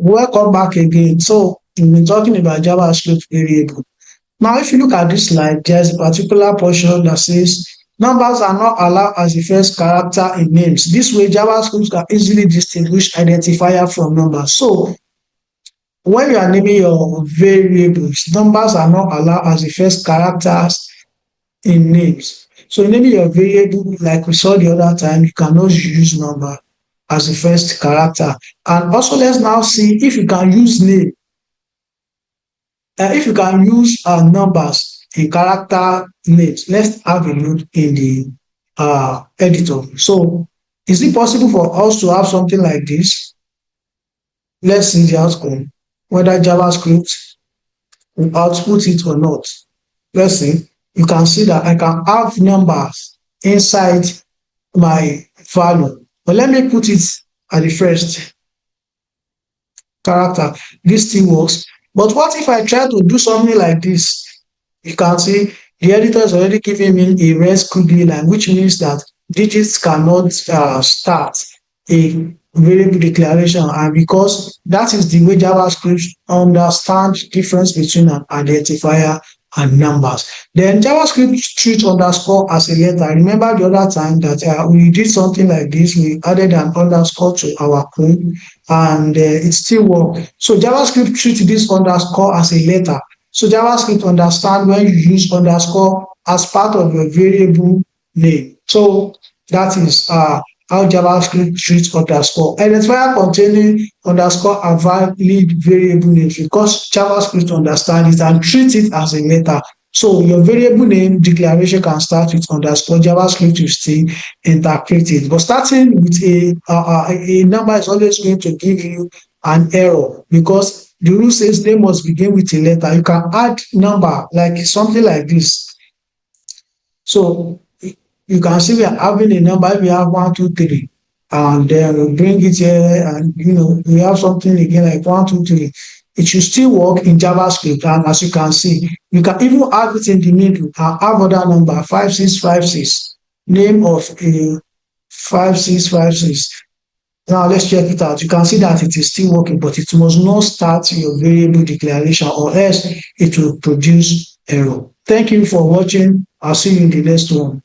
Welcome back again. So we've been talking about JavaScript variable. Now, if you look at this slide, there's a particular portion that says numbers are not allowed as the first character in names. This way, JavaScript can easily distinguish identifier from numbers. So when you are naming your variables, numbers are not allowed as the first characters in names. So in naming your variable, like we saw the other time, you can also use number as the first character. And also, let's now see if you can use name, if you can use numbers in character names. Let's have a look in the editor. So is it possible for us to have something like this? Let's see the outcome, whether JavaScript will output it or not. Let's see. You can see that I can have numbers inside my value. But let me put it at the first character. This still works. But what if I try to do something like this? You can see the editor is already giving me a red squiggly line, which means that digits cannot start a variable declaration, and because that is the way JavaScript understands difference between an identifier and numbers. Then JavaScript treats underscore as a letter. Remember the other time that we did something like this, we added an underscore to our code and it still worked. So JavaScript treats this underscore as a letter. So JavaScript understands when you use underscore as part of your variable name. So that is how JavaScript treats underscore. Identifier containing underscore are valid variable names because JavaScript understands it and treats it as a letter. So your variable name declaration can start with underscore. JavaScript will still interpret it. But starting with a number is always going to give you an error because the rule says they must begin with a letter. You can add number like something like this. So you can see we are having a number. We have 1, 2, 3, and then we bring it here, and we have something again like 1, 2, 3. It should still work in JavaScript, and as you can see, you can even have it in the middle and have other number 5656, name of a 5656. Now let's check it out. You can see that it is still working, but it must not start your variable declaration, or else it will produce error. Thank you for watching. I'll see you in the next one.